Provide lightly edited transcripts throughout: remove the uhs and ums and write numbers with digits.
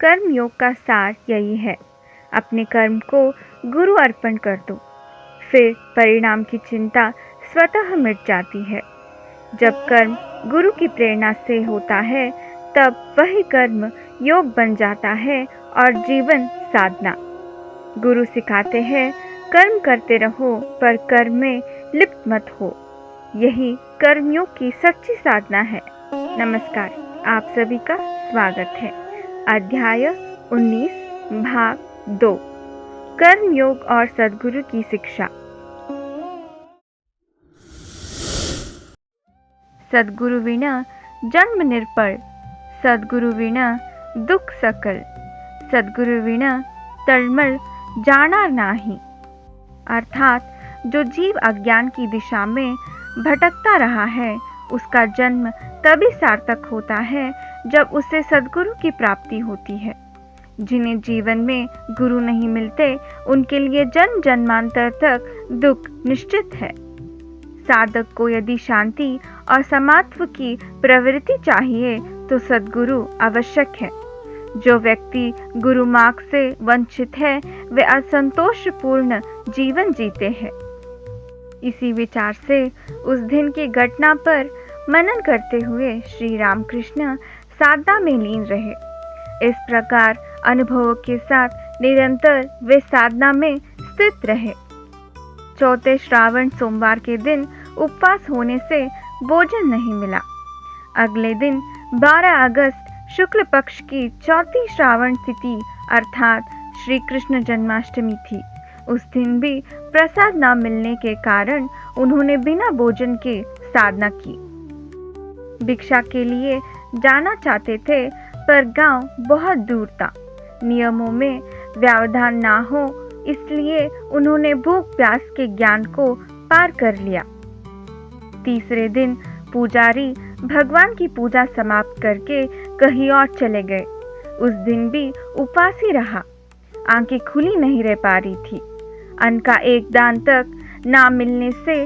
कर्मयोग का सार यही है, अपने कर्म को गुरु अर्पण कर दो, फिर परिणाम की चिंता स्वतः मिट जाती है। जब कर्म गुरु की प्रेरणा से होता है, तब वही कर्म योग बन जाता है और जीवन साधना। गुरु सिखाते हैं, कर्म करते रहो पर कर्म में लिप्त मत हो। यही कर्मयोग की सच्ची साधना है। नमस्कार, आप सभी का स्वागत है। अध्याय 19 भाग 2, कर्मयोग और सद्गुरु की शिक्षा। सद्गुरु विना जन्म निर्पल, सद्गुरु विना दुख सकल, सद्गुरु विना तलमल जाना नाही। अर्थात जो जीव अज्ञान की दिशा में भटकता रहा है, उसका जन्म तभी सार्थक होता है जब उसे सद्गुरु की प्राप्ति होती है। जिन्हें जीवन में गुरु नहीं मिलते, उनके लिए जन्म जन्मांतर तक दुख निश्चित है। साधक को यदि शांति और समात्व की प्रवृत्ति चाहिए तो सद्गुरु आवश्यक है। जो व्यक्ति गुरु मार्ग से वंचित है, वे असंतोषपूर्ण जीवन जीते हैं। इसी विचार से उस दिन की घटना पर मनन करते हुए श्री रामकृष्ण साधना में लीन रहे। इस प्रकार अनुभवों के साथ निरंतर वे साधना में स्थित रहे। चौथे श्रावण सोमवार के दिन उपवास होने से भोजन नहीं मिला। अगले दिन 12 अगस्त शुक्ल पक्ष की चौथी श्रावण तिथि अर्थात श्री कृष्ण जन्माष्टमी थी। उस दिन भी प्रसाद न मिलने के कारण उन्होंने बिना भोजन के साधना की। भिक्षा के लिए जाना चाहते थे, पर गांव बहुत दूर था। नियमों में व्यवधान ना हो, इसलिए उन्होंने भूख प्यास के ज्ञान को पार कर लिया। तीसरे दिन पुजारी भगवान की पूजा समाप्त करके कहीं और चले गए। उस दिन भी उपवास ही रहा। आंखें खुली नहीं रह पा रही थी। अन्न का एक दान तक ना मिलने से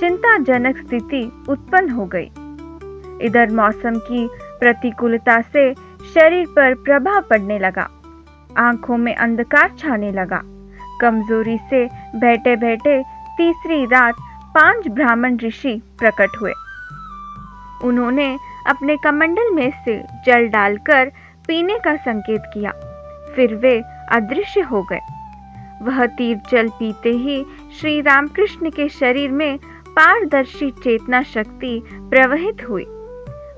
चिंताजनक स्थिति उत्पन्न हो गई। इधर मौसम की प्रतिकूलता से शरीर पर प्रभाव पड़ने लगा। आंखों में अंधकार छाने लगा। कमजोरी से बैठे बैठे तीसरी रात 5 ब्राह्मण ऋषि प्रकट हुए। उन्होंने अपने कमंडल में से जल डालकर पीने का संकेत किया, फिर वे अदृश्य हो गए। वह तीव्र जल पीते ही श्री रामकृष्ण के शरीर में पारदर्शी चेतना शक्ति प्रवहित हुई।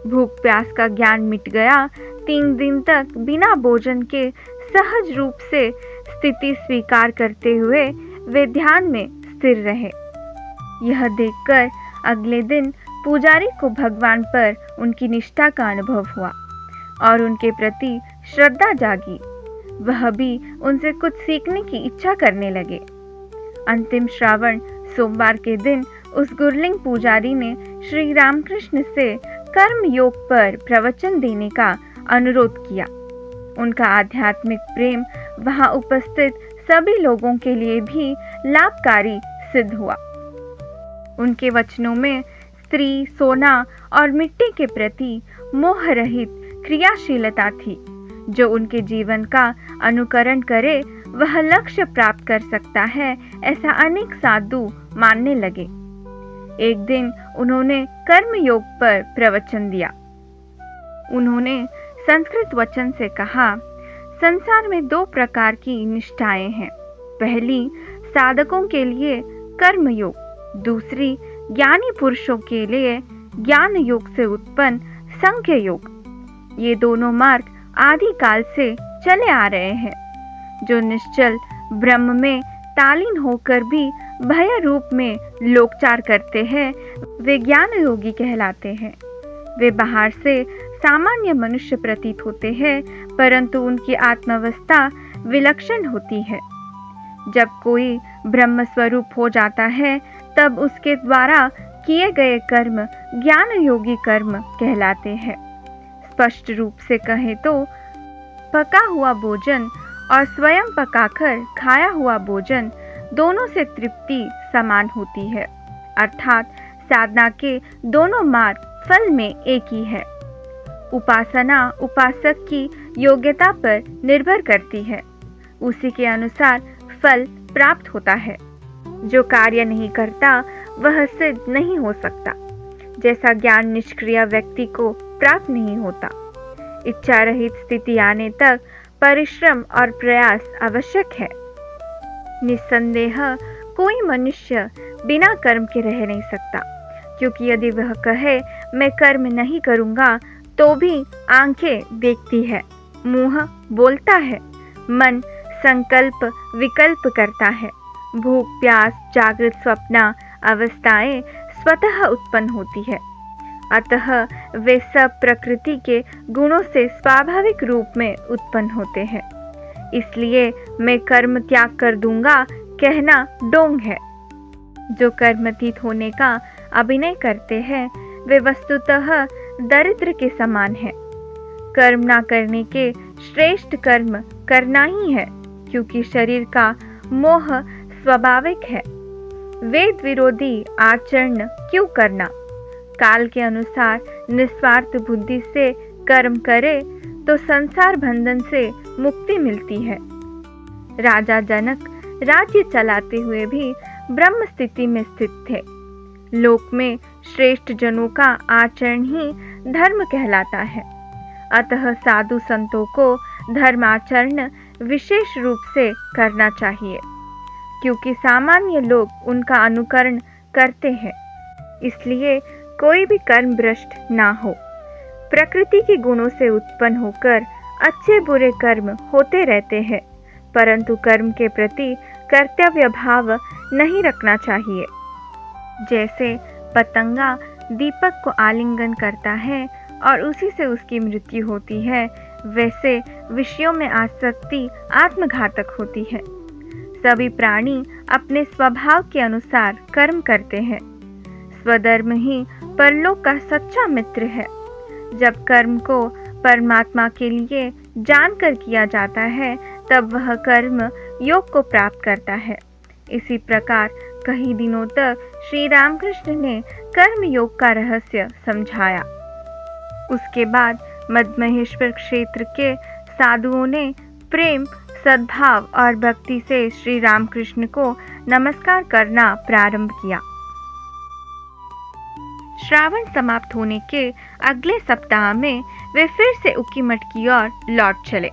भूख प्यास का ज्ञान मिट गया। 3 दिन तक बिना भोजन के सहज रूप से स्थिति स्वीकार करते हुए वे ध्यान में स्थिर रहे। यह देखकर अगले दिन पुजारी को भगवान पर उनकी निष्ठा का अनुभव हुआ और उनके प्रति श्रद्धा जागी। वह भी उनसे कुछ सीखने की इच्छा करने लगे। अंतिम श्रावण सोमवार के दिन उस गुरलिंग पुजारी ने श्री रामकृष्ण से कर्म योग पर प्रवचन देने का अनुरोध किया। उनका आध्यात्मिक प्रेम वहां उपस्थित सभी लोगों के लिए भी लाभकारी सिद्ध हुआ। उनके वचनों में स्त्री, सोना और मिट्टी के प्रति मोह रहित क्रियाशीलता थी। जो उनके जीवन का अनुकरण करे वह लक्ष्य प्राप्त कर सकता है, ऐसा अनेक साधु मानने लगे। एक दिन उन्होंने कर्म योग पर प्रवचन दिया। उन्होंने संस्कृत वचन से कहा, संसार में 2 प्रकार की निष्ठाएं हैं। पहली साधकों के लिए कर्म योग, दूसरी ज्ञानी पुरुषों के लिए ज्ञान योग से उत्पन्न सांख्य योग। ये दोनों मार्ग आदि काल से चले आ रहे हैं। जो निश्चल ब्रह्म में तालीन होकर भी भय रूप में लोकचार करते हैं, वे ज्ञान योगी कहलाते हैं। वे बाहर से सामान्य मनुष्य प्रतीत होते हैं, परंतु उनकी आत्मावस्था विलक्षण होती है। जब कोई ब्रह्म स्वरूप हो जाता है, तब उसके द्वारा किए गए कर्म ज्ञान योगी कर्म कहलाते हैं। स्पष्ट रूप से कहें तो पका हुआ भोजन और स्वयं पकाकर खाया हुआ भोजन दोनों से तृप्ति समान होती है। अर्थात साधना के दोनों मार्ग फल में एक ही है। उपासना उपासक की योग्यता पर निर्भर करती है। उसी के अनुसार फल प्राप्त होता है। जो कार्य नहीं करता वह सिद्ध नहीं हो सकता। जैसा ज्ञान निष्क्रिय व्यक्ति को प्राप्त नहीं होता। इच्छा रहित स्थिति आने तक परिश्रम और प्रयास आवश्यक है। निस्संदेह कोई मनुष्य बिना कर्म के रह नहीं सकता, क्योंकि यदि वह कहे मैं कर्म नहीं करूँगा तो भी आंखें देखती है, मुंह बोलता है, मन संकल्प विकल्प करता है, भूख प्यास जागृत स्वप्न अवस्थाएं स्वतः उत्पन्न होती है। अतः वे सब प्रकृति के गुणों से स्वाभाविक रूप में उत्पन्न होते हैं। इसलिए मैं कर्म त्याग कर दूंगा कहना डोंग है। जो कर्मातीत होने का अभिनय करते हैं वे वस्तुतः दरिद्र के समान है। कर्म ना करने के श्रेष्ठ कर्म करना ही है, क्योंकि शरीर का मोह स्वाभाविक है। वेद विरोधी आचरण क्यों करना? काल के अनुसार निस्वार्थ बुद्धि से कर्म करे तो संसार बंधन से मुक्ति मिलती है। राजा जनक राज्य चलाते हुए भी ब्रह्म स्थिति में स्थित थे। लोक में श्रेष्ठ जनों का आचरण ही धर्म कहलाता है। अतः साधु संतों को धर्माचरण विशेष रूप से करना चाहिए, क्योंकि सामान्य लोग उनका अनुकरण करते हैं। इसलिए कोई भी कर्म भ्रष्ट ना हो। प्रकृति के गुणों से उत्पन्न होकर अच्छे बुरे कर्म होते रहते हैं, परंतु कर्म के प्रति कर्तव्य भाव नहीं रखना चाहिए। जैसे पतंगा दीपक को आलिंगन करता है और उसी से उसकी मृत्यु होती है, वैसे विषयों में आसक्ति आत्मघातक होती है। सभी प्राणी अपने स्वभाव के अनुसार कर्म करते हैं। स्वधर्म ही परलोक का सच्चा मित्र है। जब कर्म को परमात्मा के लिए जानकर किया जाता है तब वह कर्म योग को प्राप्त करता है। इसी प्रकार कई दिनों तक श्री रामकृष्ण ने कर्म योग का रहस्य समझाया। उसके बाद मध्महेश्वर क्षेत्र के साधुओं ने प्रेम सद्भाव और भक्ति से श्री रामकृष्ण को नमस्कार करना प्रारंभ किया। श्रावण समाप्त होने के अगले सप्ताह में वे फिर से उकीमठ की ओर लौट चले।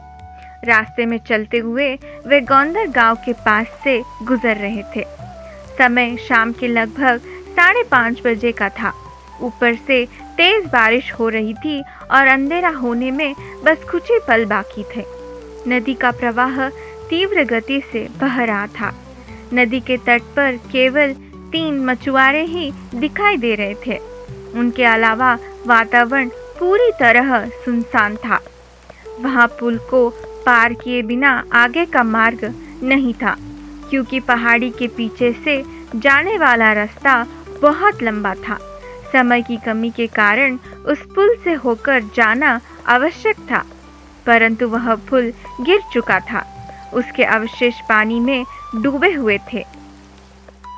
रास्ते में चलते हुए वे गौंदर गांव के पास से गुजर रहे थे। समय शाम के लगभग 5:30 बजे का था। ऊपर से तेज बारिश हो रही थी और अंधेरा होने में बस कुछ ही पल बाकी थे। नदी का प्रवाह तीव्र गति से बह रहा था। नदी के तट पर केवल 3 मछुआरे ही दिखाई दे रहे थे। उनके अलावा वातावरण पूरी तरह सुनसान था। वहां पुल को पार किए बिना आगे का मार्ग नहीं था, क्योंकि पहाड़ी के पीछे से जाने वाला रास्ता बहुत लंबा था। समय की कमी के कारण उस पुल से होकर जाना आवश्यक था, परंतु वह पुल गिर चुका था। उसके अवशेष पानी में डूबे हुए थे।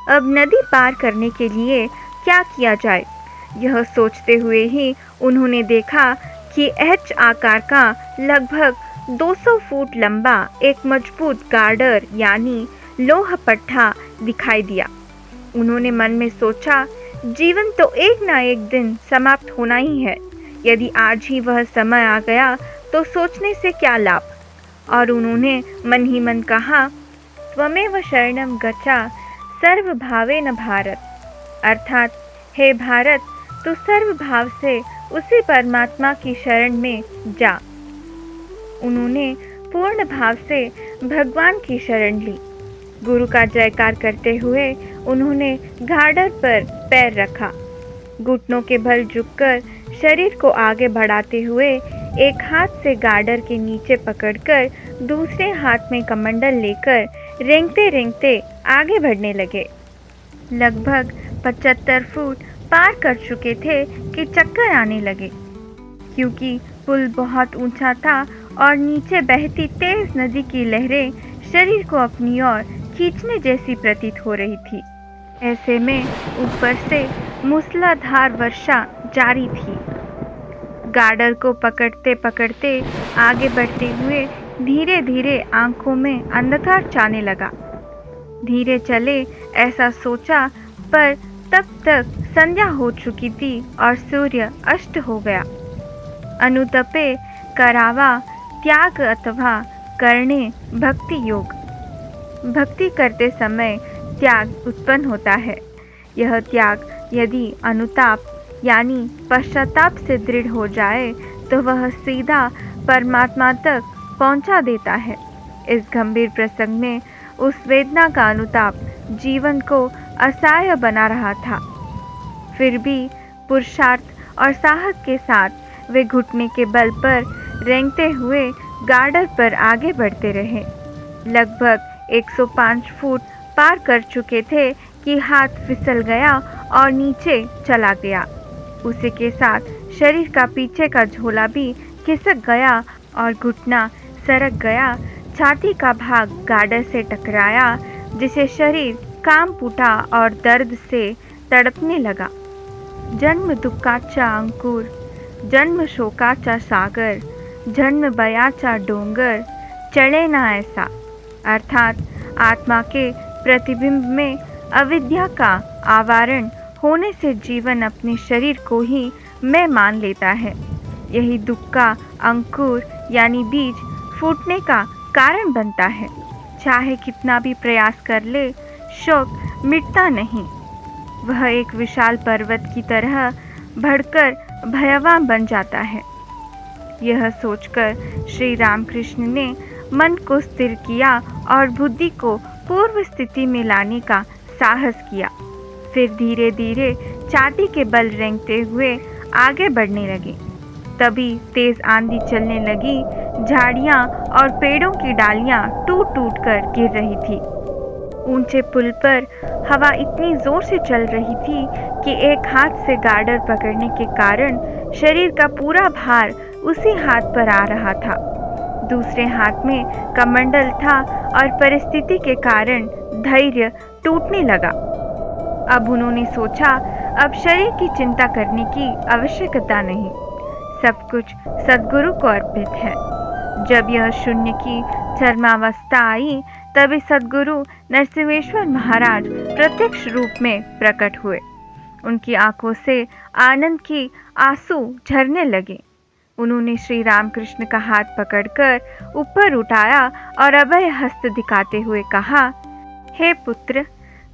अब नदी पार करने के लिए क्या किया जाए, यह सोचते हुए ही उन्होंने देखा कि एच आकार का लगभग 200 फुट लंबा एक मजबूत गार्डर यानी लोह पट्टा दिखाई दिया। उन्होंने मन में सोचा, जीवन तो एक ना एक दिन समाप्त होना ही है। यदि आज ही वह समय आ गया तो सोचने से क्या लाभ। और उन्होंने मन ही मन कहा, त्वमेव शरणं गच्छ सर्वभावेन भारत, अर्थात हे भारत, तू सर्वभाव से उसी परमात्मा की शरण में जा। उन्होंने पूर्ण भाव से भगवान की शरण ली। गुरु का जयकार करते हुए उन्होंने गार्डर पर पैर रखा। घुटनों के बल झुककर शरीर को आगे बढ़ाते हुए एक हाथ से गार्डर के नीचे पकड़कर दूसरे हाथ में कमंडल लेकर रेंगते रेंगते आगे बढ़ने लगे। लगभग 75 फुट पार कर चुके थे कि चक्कर आने लगे, क्योंकि पुल बहुत ऊंचा था और नीचे बहती तेज नदी की लहरें शरीर को अपनी ओर खींचने जैसी प्रतीत हो रही थी। ऐसे में ऊपर से मूसलाधार वर्षा जारी थी। गार्डर को पकड़ते पकड़ते आगे बढ़ते हुए धीरे धीरे आंखों में अंधकार छाने लगा। धीरे चले ऐसा सोचा, पर तब तक संध्या हो चुकी थी और सूर्य अस्त हो गया। अनुतपे करावा त्याग अथवा करणे भक्ति योग। भक्ति करते समय त्याग उत्पन्न होता है। यह त्याग यदि अनुताप यानी पश्चाताप से दृढ़ हो जाए तो वह सीधा परमात्मा तक पहुंचा देता है। इस गंभीर प्रसंग में उस वेदना का अनुताप जीवन को असह्य बना रहा था। फिर भी पुरुषार्थ और साहस के साथ वे घुटने के बल पर रेंगते हुए गार्डर पर आगे बढ़ते रहे। लगभग 105 फुट पार कर चुके थे कि हाथ फिसल गया और नीचे चला गया। उसी के साथ शरीर का पीछे का झोला भी खिसक गया और घुटना सरक गया। छाती का भाग गार्डर से टकराया, जिसे शरीर काम फूटा और दर्द से तड़पने लगा। जन्म दुःखाचा अंकुर, जन्म शोकाचा सागर, जन्म भयाचा डोंगर, चढ़े ना ऐसा। अर्थात आत्मा के प्रतिबिंब में अविद्या का आवरण होने से जीवन अपने शरीर को ही मैं मान लेता है। यही दुख का अंकुर यानी बीज फूटने का कारण बनता है। चाहे कितना भी प्रयास कर ले, शोक मिटता नहीं। वह एक विशाल पर्वत की तरह बढ़कर भयावह बन जाता है। यह सोचकर श्री रामकृष्ण ने मन को स्थिर किया और बुद्धि को पूर्व स्थिति में लाने का साहस किया। फिर धीरे धीरे छाती के बल रेंगते हुए आगे बढ़ने लगे। तभी तेज आंधी चलने लगी। झाड़ियां और पेड़ों की डालियां टूट टूट कर गिर रही थी। ऊंचे पुल पर हवा इतनी जोर से चल रही थी कि एक हाथ से गार्डर पकड़ने के कारण शरीर का पूरा भार उसी हाथ पर आ रहा था। दूसरे हाथ में कमंडल था और परिस्थिति के कारण धैर्य टूटने लगा। अब उन्होंने सोचा, अब शरीर की चिंता करने की आवश्यकता नहीं, सब कुछ सद्गुरु को अर्पित है। जब यह शून्य की चरमावस्था आई, तभी सद्गुरु नरसिंहेश्वर महाराज प्रत्यक्ष रूप में प्रकट हुए। उनकी आंखों से आनंद की आंसू झरने लगे। उन्होंने श्री रामकृष्ण का हाथ पकड़कर ऊपर उठाया और अभय हस्त दिखाते हुए कहा, हे पुत्र,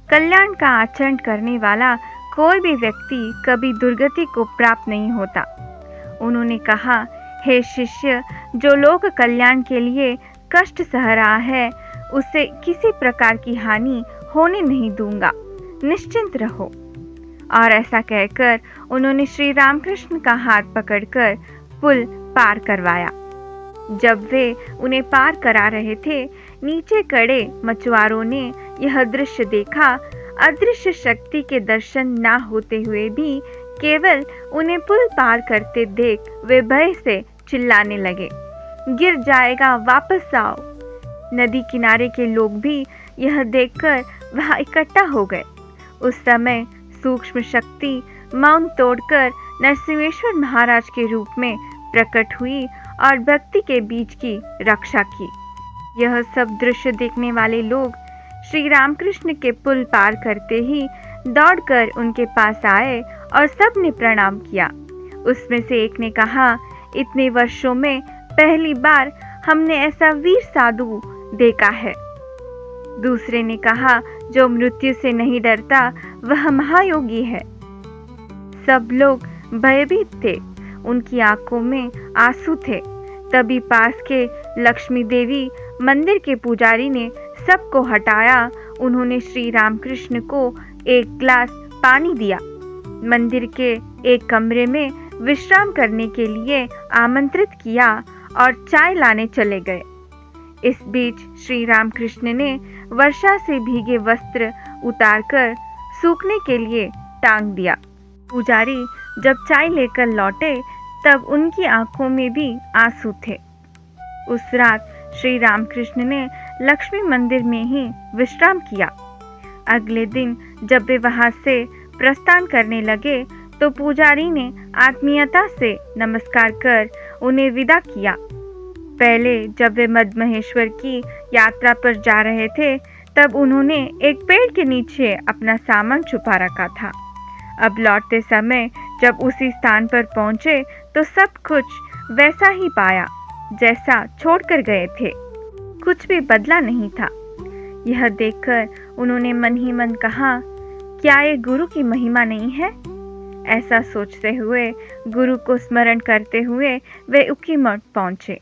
कल्याण का आचरण करने वाला कोई भी व्यक्ति कभी दुर्गति को प्राप्त नहीं होता। उन्होंने कहा, हे शिष्य, जो लोक कल्याण के लिए कष्ट सह रहा है, उसे किसी प्रकार की हानि होने नहीं दूंगा, निश्चिंत रहो। और ऐसा कहकर उन्होंने श्री रामकृष्ण का हाथ पकड़कर पुल पार करवाया। जब वे उन्हें पार करा रहे थे, नीचे खड़े मछुआरों ने यह दृश्य देखा। अदृश्य शक्ति के दर्शन ना होते हुए भी केवल उन्हें पुल पार करते देख वे भय से चिल्लाने लगे, गिर जाएगा, वापस आओ। नदी किनारे के लोग भी यह देखकर वहां इकट्ठा हो गए। उस समय सूक्ष्म शक्ति मौन तोड़कर नरसिंहेश्वर महाराज के रूप में प्रकट हुई और भक्ति के बीज की रक्षा की। यह सब दृश्य देखने वाले लोग श्री रामकृष्ण के पुल पार करते ही दौड़कर उनके पास आए और सब ने प्रणाम किया। उसमें से एक ने कहा, इतने वर्षों में पहली बार हमने ऐसा वीर साधु देखा है। दूसरे ने कहा, जो मृत्यु से नहीं डरता वह महायोगी है। सब लोग भयभीत थे, उनकी आंखों में आंसू थे। तभी पास के लक्ष्मी देवी मंदिर के पुजारी ने सबको हटाया। उन्होंने श्री रामकृष्ण को एक ग्लास पानी दिया। मंदिर के एक कमरे में विश्राम करने के लिए आमंत्रित किया और चाय लाने चले गए। इस बीच श्री रामकृष्ण ने वर्षा से भीगे वस्त्र उतारकर सूखने के लिए टांग दिया। पुजारी जब चाय लेकर लौटे तब उनकी आंखों में भी आंसू थे। उस रात श्री रामकृष्ण ने लक्ष्मी मंदिर में ही विश्राम किया। अगले दिन जब वे वहां से प्रस्थान करने लगे, तो पुजारी ने आत्मीयता से नमस्कार कर उन्हें विदा किया। पहले जब वे मद्महेश्वर की यात्रा पर जा रहे थे तब उन्होंने एक पेड़ के नीचे अपना सामान छुपा रखा था। अब लौटते समय जब उसी स्थान पर पहुंचे तो सब कुछ वैसा ही पाया जैसा छोड़कर गए थे। कुछ भी बदला नहीं था। यह देखकर उन्होंने मन ही मन कहा, क्या ये गुरु की महिमा नहीं है? ऐसा सोचते हुए गुरु को स्मरण करते हुए वे उखीमठ पहुंचे।